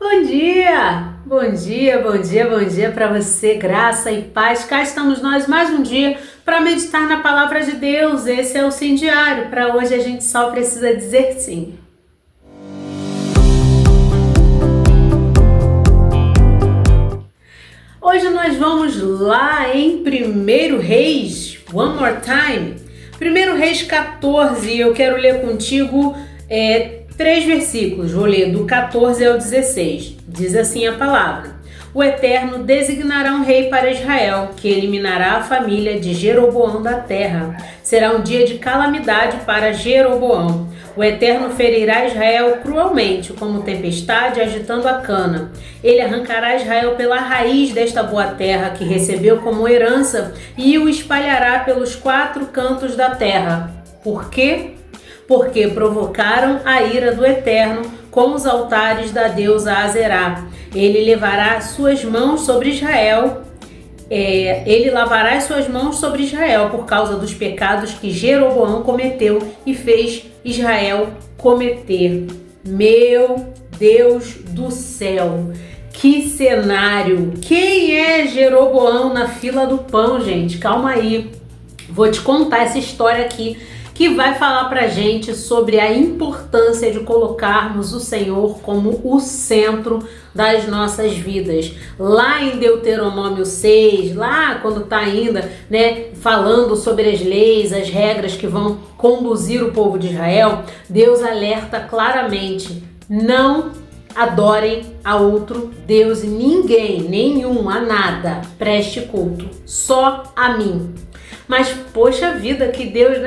Bom dia! Bom dia, bom dia, bom dia para você, graça e paz. Cá estamos nós mais um dia para meditar na palavra de Deus. Esse é o Sim Diário. Para hoje a gente só precisa dizer sim. Hoje nós vamos lá em 1 Reis, one more time. 1 Reis 14, eu quero ler contigo 3 versículos, vou ler do 14 ao 16. Diz assim a palavra: O Eterno designará um rei para Israel, que eliminará a família de Jeroboão da terra. Será um dia de calamidade para Jeroboão. O Eterno ferirá Israel cruelmente, como tempestade agitando a cana. Ele arrancará Israel pela raiz desta boa terra que recebeu como herança e o espalhará pelos 4 cantos da terra. Por quê? Porque provocaram a ira do Eterno com os altares da deusa Azerá. Ele levará suas mãos sobre Israel. Ele lavará as suas mãos sobre Israel por causa dos pecados que Jeroboão cometeu e fez Israel cometer. Meu Deus do céu! Que cenário! Quem é Jeroboão na fila do pão, gente? Calma aí. Vou te contar essa história aqui, que vai falar pra gente sobre a importância de colocarmos o Senhor como o centro das nossas vidas. Lá em Deuteronômio 6, lá quando tá ainda, falando sobre as leis, as regras que vão conduzir o povo de Israel, Deus alerta claramente: não adorem a outro Deus, nenhum, a nada, preste culto, só a mim. Mas poxa vida, que Deus,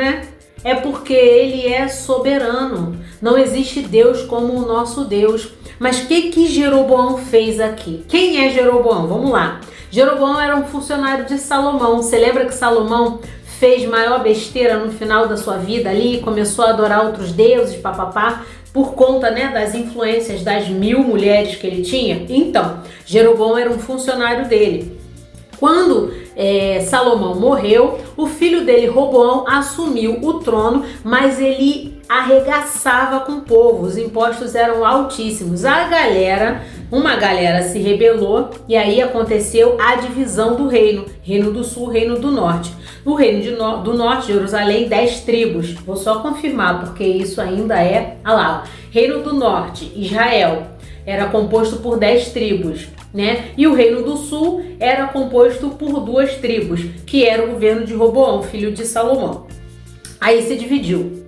é porque Ele é soberano. Não existe Deus como o nosso Deus. Mas o que Jeroboão fez aqui? Quem é Jeroboão? Vamos lá. Jeroboão era um funcionário de Salomão. Você lembra que Salomão fez maior besteira no final da sua vida ali? Começou a adorar outros deuses, papapá, por conta das influências das 1000 mulheres que ele tinha? Então, Jeroboão era um funcionário dele. Quando Salomão morreu, o filho dele, Roboão, assumiu o trono, mas ele arregaçava com o povo, os impostos eram altíssimos. Uma galera se rebelou e aí aconteceu a divisão do reino, Reino do Sul, Reino do Norte. No Reino do Norte, Jerusalém, 10 tribos. Vou só confirmar, porque isso ainda é Reino do Norte, Israel, era composto por 10 tribos. E o Reino do Sul era composto por 2 tribos, que era o governo de Roboão, filho de Salomão. Aí se dividiu,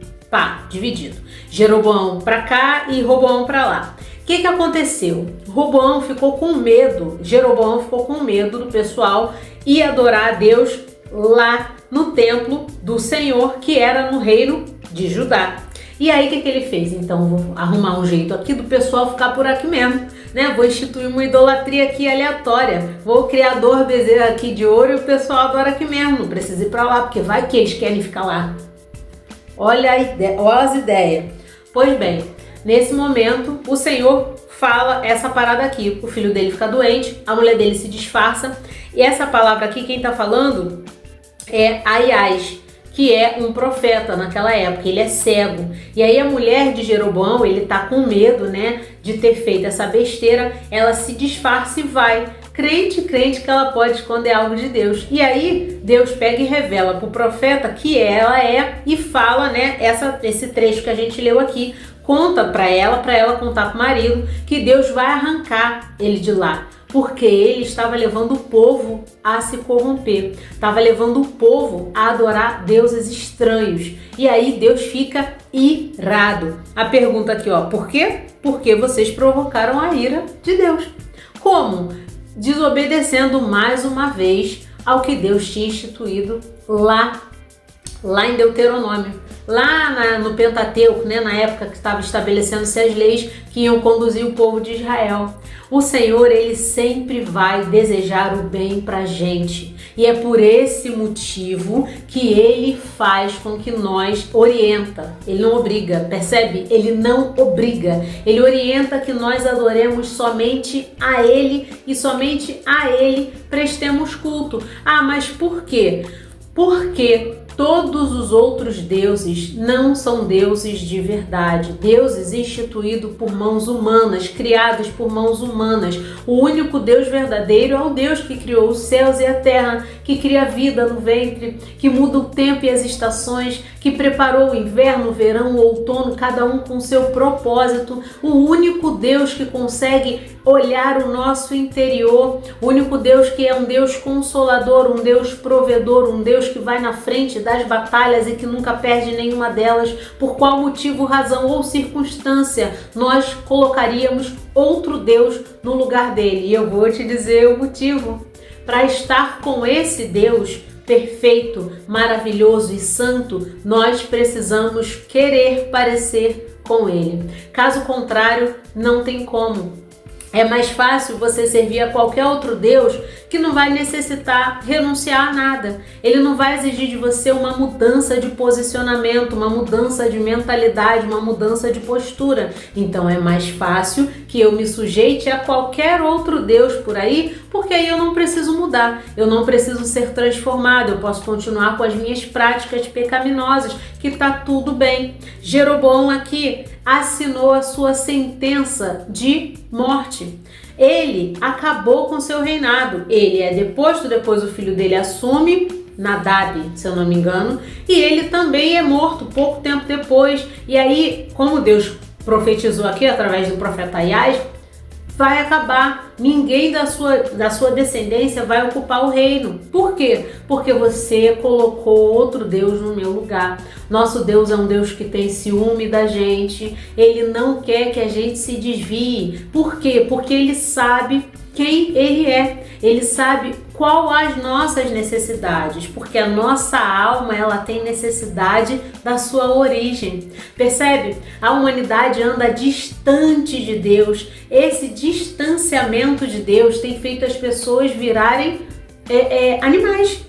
dividido. Jeroboão para cá e Roboão para lá. O que aconteceu? Roboão ficou com medo, Jeroboão ficou com medo do pessoal ir adorar a Deus lá no templo do Senhor, que era no reino de Judá. E aí o que ele fez? Então vou arrumar um jeito aqui do pessoal ficar por aqui mesmo, Vou instituir uma idolatria aqui aleatória. Vou criar 2 bezerras aqui de ouro e o pessoal adora aqui mesmo. Não precisa ir pra lá, porque vai que eles querem ficar lá. Olha as ideias. Pois bem, nesse momento o Senhor fala essa parada aqui. O filho dele fica doente, a mulher dele se disfarça. E essa palavra aqui, quem tá falando é Aias, que é um profeta naquela época, ele é cego. E aí a mulher de Jeroboão, ele tá com medo, de ter feito essa besteira, ela se disfarça e vai, crente que ela pode esconder algo de Deus. E aí Deus pega e revela pro profeta que ela é e fala, esse trecho que a gente leu aqui, conta para ela contar pro marido que Deus vai arrancar ele de lá, porque ele estava levando o povo a se corromper, estava levando o povo a adorar deuses estranhos. E aí Deus fica irado. A pergunta aqui, por quê? Porque vocês provocaram a ira de Deus. Como? Desobedecendo mais uma vez ao que Deus tinha instituído lá em Deuteronômio. Lá no Pentateuco, na época que estava estabelecendo-se as leis que iam conduzir o povo de Israel. O Senhor, Ele sempre vai desejar o bem pra gente. E é por esse motivo que Ele faz com que nós orienta. Ele não obriga, percebe? Ele não obriga. Ele orienta que nós adoremos somente a Ele e somente a Ele prestemos culto. Mas por quê? Porque Todos os outros deuses não são deuses de verdade, deuses instituídos por mãos humanas, criados por mãos humanas. O único Deus verdadeiro é o Deus que criou os céus e a terra, que cria a vida no ventre, que muda o tempo e as estações, que preparou o inverno, o verão, o outono, cada um com seu propósito. O único Deus que consegue olhar o nosso interior, o único Deus que é um Deus consolador, um Deus provedor, um Deus que vai na frente das batalhas e que nunca perde nenhuma delas. Por qual motivo, razão ou circunstância nós colocaríamos outro Deus no lugar dele? E eu vou te dizer o motivo. Para estar com esse Deus perfeito, maravilhoso e santo, nós precisamos querer parecer com ele. Caso contrário, não tem como. É mais fácil você servir a qualquer outro Deus que não vai necessitar renunciar a nada. Ele não vai exigir de você uma mudança de posicionamento, uma mudança de mentalidade, uma mudança de postura. Então é mais fácil que eu me sujeite a qualquer outro Deus por aí, porque aí eu não preciso mudar, eu não preciso ser transformado, eu posso continuar com as minhas práticas pecaminosas, que tá tudo bem. Jeroboão aqui assinou a sua sentença de morte. Ele acabou com seu reinado. Ele é deposto, depois o filho dele assume, Nadab, se eu não me engano, e ele também é morto pouco tempo depois. E aí, como Deus profetizou aqui através do profeta Aias, vai acabar, ninguém da sua descendência vai ocupar o reino. Por quê? Porque você colocou outro Deus no meu lugar. Nosso Deus é um Deus que tem ciúme da gente, ele não quer que a gente se desvie. Por quê? Porque ele sabe quem ele é, ele sabe qual as nossas necessidades, porque a nossa alma, ela tem necessidade da sua origem. Percebe? A humanidade anda distante de Deus. Esse distanciamento de Deus tem feito as pessoas virarem animais.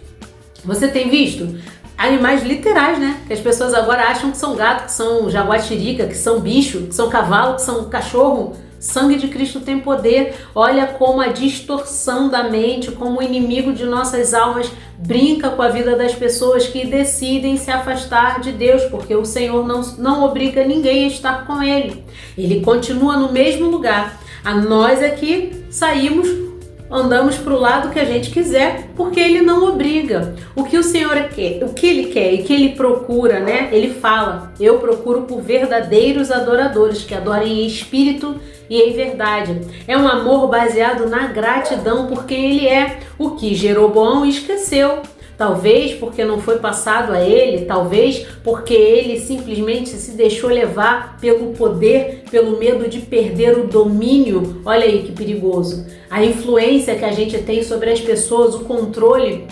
Você tem visto? Animais literais, né? Que as pessoas agora acham que são gato, que são jaguatirica, que são bicho, que são cavalo, que são cachorro. Sangue de Cristo tem poder. Olha como a distorção da mente, como o inimigo de nossas almas brinca com a vida das pessoas que decidem se afastar de Deus, porque o Senhor não obriga ninguém a estar com Ele. Ele continua no mesmo lugar. A nós aqui saímos, andamos para o lado que a gente quiser, porque Ele não obriga. O que o Senhor quer, o que Ele quer e que Ele procura, né? Ele fala: eu procuro por verdadeiros adoradores que adorem em espírito e em verdade. É um amor baseado na gratidão por quem Ele é, o que Jeroboão esqueceu. Talvez porque não foi passado a ele, talvez porque ele simplesmente se deixou levar pelo poder, pelo medo de perder o domínio. Olha aí que perigoso. A influência que a gente tem sobre as pessoas, o controle,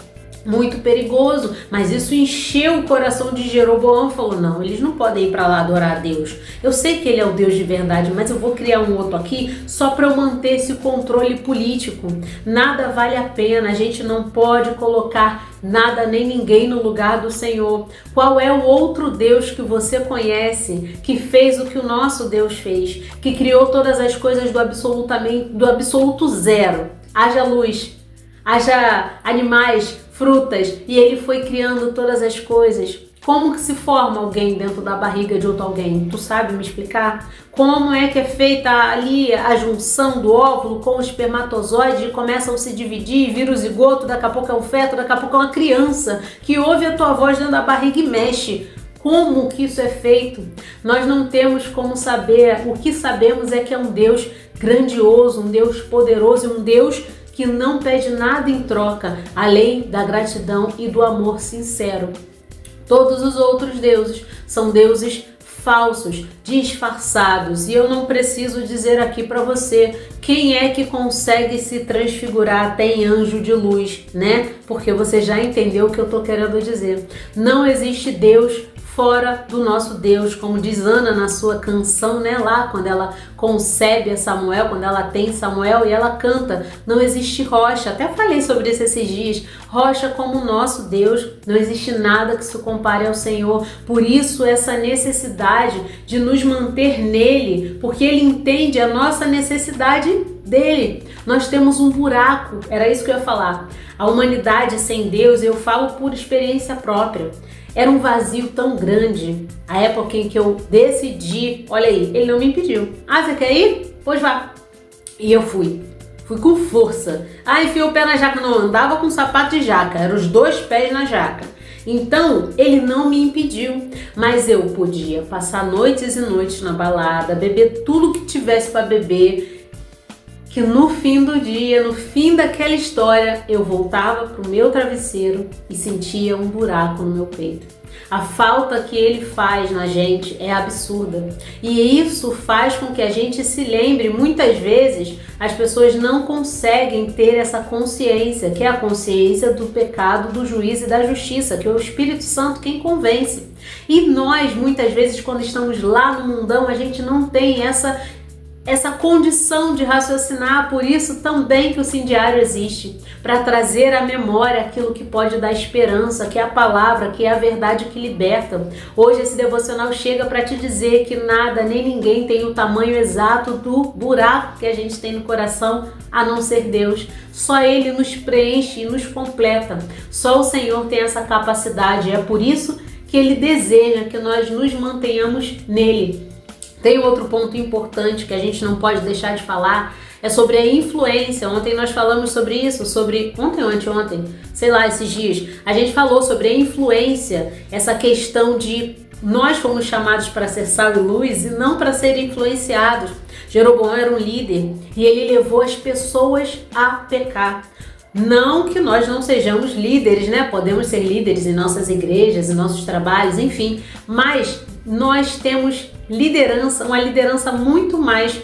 muito perigoso, mas isso encheu o coração de Jeroboão e falou: não, eles não podem ir para lá adorar a Deus. Eu sei que ele é o Deus de verdade, mas eu vou criar um outro aqui só para eu manter esse controle político. Nada vale a pena, a gente não pode colocar nada nem ninguém no lugar do Senhor. Qual é o outro Deus que você conhece, que fez o que o nosso Deus fez, que criou todas as coisas do absoluto zero? Haja luz, haja animais, frutas, e ele foi criando todas as coisas. Como que se forma alguém dentro da barriga de outro alguém? Tu sabe me explicar? Como é que é feita ali a junção do óvulo com o espermatozoide e começam a se dividir, vira o zigoto, daqui a pouco é um feto, daqui a pouco é uma criança que ouve a tua voz dentro da barriga e mexe. Como que isso é feito? Nós não temos como saber. O que sabemos é que é um Deus grandioso, um Deus poderoso, um Deus que não pede nada em troca, além da gratidão e do amor sincero. Todos os outros deuses são deuses falsos, disfarçados, e eu não preciso dizer aqui para você quem é que consegue se transfigurar até em anjo de luz, né? Porque você já entendeu o que eu tô querendo dizer. Não existe Deus fora do nosso Deus, como diz Ana na sua canção, né, lá quando ela concebe a Samuel, quando ela tem Samuel, e ela canta, não existe rocha. Até falei sobre isso esses dias. Rocha como o nosso Deus, não existe nada que se compare ao Senhor. Por isso essa necessidade de nos manter nele, porque ele entende a nossa necessidade dele. Nós temos um buraco, era isso que eu ia falar. A humanidade sem Deus, eu falo por experiência própria, era um vazio tão grande. A época em que eu decidi, olha aí, ele não me impediu. Ah, você quer ir? Pois vá. E eu fui. Fui com força. Ah, enfiei o pé na jaca. Não, andava com sapato de jaca. Eram os 2 pés na jaca. Então, ele não me impediu. Mas eu podia passar noites e noites na balada, beber tudo que tivesse para beber. Que no fim do dia, no fim daquela história, eu voltava pro meu travesseiro e sentia um buraco no meu peito. A falta que ele faz na gente é absurda. E isso faz com que a gente se lembre, muitas vezes, as pessoas não conseguem ter essa consciência, que é a consciência do pecado, do juízo e da justiça, que é o Espírito Santo quem convence. E nós, muitas vezes, quando estamos lá no mundão, a gente não tem essa condição de raciocinar. Por isso também que o Sim Diário existe, para trazer à memória aquilo que pode dar esperança, que é a palavra, que é a verdade que liberta. Hoje esse devocional chega para te dizer que nada, nem ninguém tem o tamanho exato do buraco que a gente tem no coração, a não ser Deus. Só Ele nos preenche e nos completa. Só o Senhor tem essa capacidade. É por isso que Ele deseja que nós nos mantenhamos nele. Tem outro ponto importante que a gente não pode deixar de falar, é sobre a influência. Ontem nós falamos sobre isso, ontem ou anteontem, sei lá, esses dias. A gente falou sobre a influência, essa questão de nós fomos chamados para ser sal e luz e não para ser influenciados. Jeroboão era um líder e ele levou as pessoas a pecar. Não que nós não sejamos líderes, né? Podemos ser líderes em nossas igrejas, em nossos trabalhos, enfim, mas nós temos liderança, uma liderança muito mais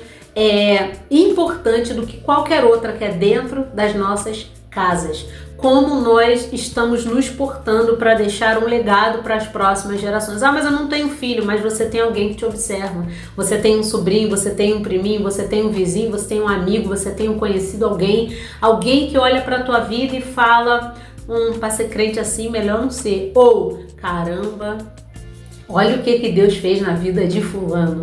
importante do que qualquer outra que é dentro das nossas casas. Como nós estamos nos portando para deixar um legado para as próximas gerações. Ah, mas eu não tenho filho, mas você tem alguém que te observa. Você tem um sobrinho, você tem um priminho, você tem um vizinho, você tem um amigo, você tem um conhecido, alguém que olha para a tua vida e fala, para ser crente assim, melhor não ser. Ou, caramba, olha o que Deus fez na vida de fulano.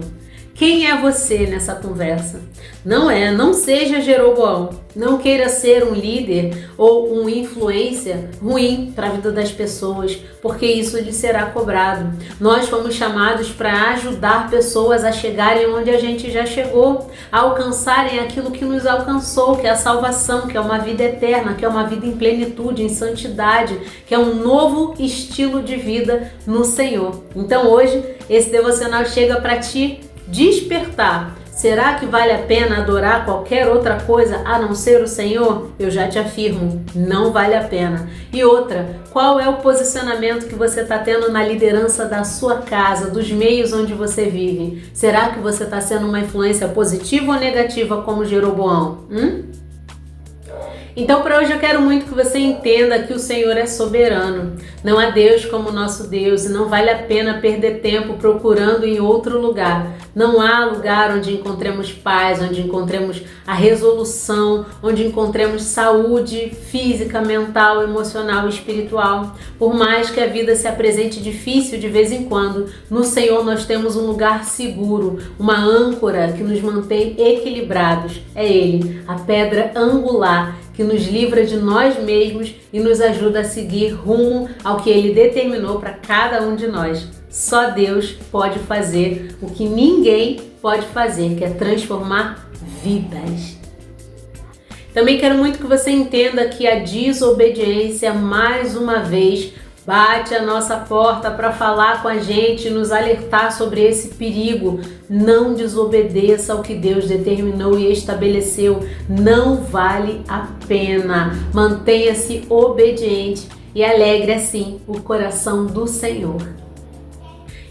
Quem é você nessa conversa? Não seja Jeroboão. Não queira ser um líder ou um influência ruim para a vida das pessoas, porque isso lhe será cobrado. Nós fomos chamados para ajudar pessoas a chegarem onde a gente já chegou, a alcançarem aquilo que nos alcançou, que é a salvação, que é uma vida eterna, que é uma vida em plenitude, em santidade, que é um novo estilo de vida no Senhor. Então hoje esse devocional chega para te despertar. Será que vale a pena adorar qualquer outra coisa a não ser o Senhor? Eu já te afirmo, não vale a pena. E outra, qual é o posicionamento que você está tendo na liderança da sua casa, dos meios onde você vive? Será que você está sendo uma influência positiva ou negativa como Jeroboão? Então, para hoje eu quero muito que você entenda que o Senhor é soberano. Não há Deus como nosso Deus e não vale a pena perder tempo procurando em outro lugar. Não há lugar onde encontremos paz, onde encontremos a resolução, onde encontremos saúde física, mental, emocional e espiritual. Por mais que a vida se apresente difícil de vez em quando, no Senhor nós temos um lugar seguro, uma âncora que nos mantém equilibrados. É Ele, a pedra angular, que nos livra de nós mesmos e nos ajuda a seguir rumo ao que Ele determinou para cada um de nós. Só Deus pode fazer o que ninguém pode fazer, que é transformar vidas. Também quero muito que você entenda que a desobediência, mais uma vez, bate a nossa porta para falar com a gente, nos alertar sobre esse perigo. Não desobedeça ao que Deus determinou e estabeleceu. Não vale a pena. Mantenha-se obediente e alegre assim o coração do Senhor.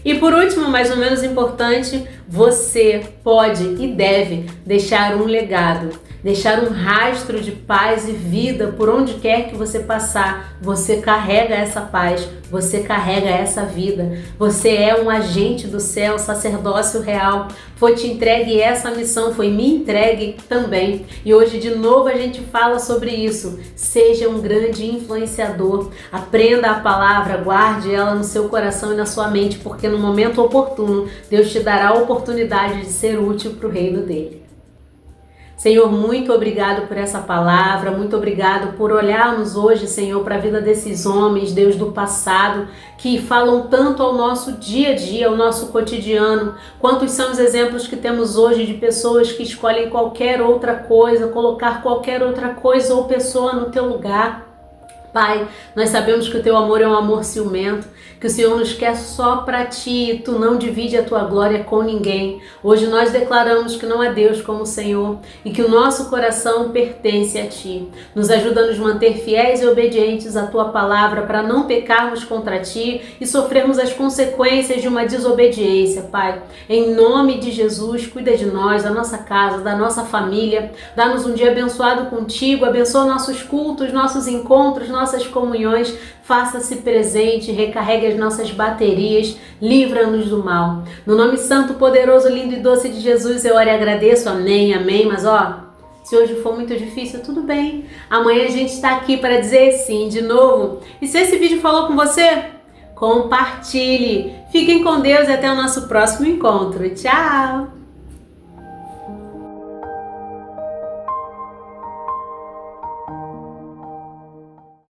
E por último, mais ou menos importante, você pode e deve deixar um legado. deixar um rastro de paz e vida por onde quer que você passar. Você carrega essa paz, você carrega essa vida. Você é um agente do céu, sacerdócio real. Foi te entregue essa missão, foi me entregue também. E hoje de novo a gente fala sobre isso. Seja um grande influenciador. Aprenda a palavra, guarde ela no seu coração e na sua mente, porque no momento oportuno Deus te dará a oportunidade de ser útil para o reino dele. Senhor, muito obrigado por essa palavra, muito obrigado por olharmos hoje, Senhor, para a vida desses homens, Deus do passado, que falam tanto ao nosso dia a dia, ao nosso cotidiano. Quantos são os exemplos que temos hoje de pessoas que escolhem qualquer outra coisa, colocar qualquer outra coisa ou pessoa no teu lugar. Pai, nós sabemos que o teu amor é um amor ciumento, que o Senhor nos quer só para ti e tu não divide a tua glória com ninguém. Hoje nós declaramos que não há Deus como o Senhor e que o nosso coração pertence a ti. Nos ajuda a nos manter fiéis e obedientes à tua palavra para não pecarmos contra ti e sofrermos as consequências de uma desobediência, Pai. Em nome de Jesus, cuida de nós, da nossa casa, da nossa família. Dá-nos um dia abençoado contigo, abençoa nossos cultos, nossos encontros, nossas comunhões, faça-se presente, recarregue as nossas baterias, livra-nos do mal. No nome santo, poderoso, lindo e doce de Jesus, eu oro e agradeço, amém, amém. Mas se hoje for muito difícil, tudo bem. Amanhã a gente está aqui para dizer sim de novo. E se esse vídeo falou com você, compartilhe. Fiquem com Deus e até o nosso próximo encontro. Tchau!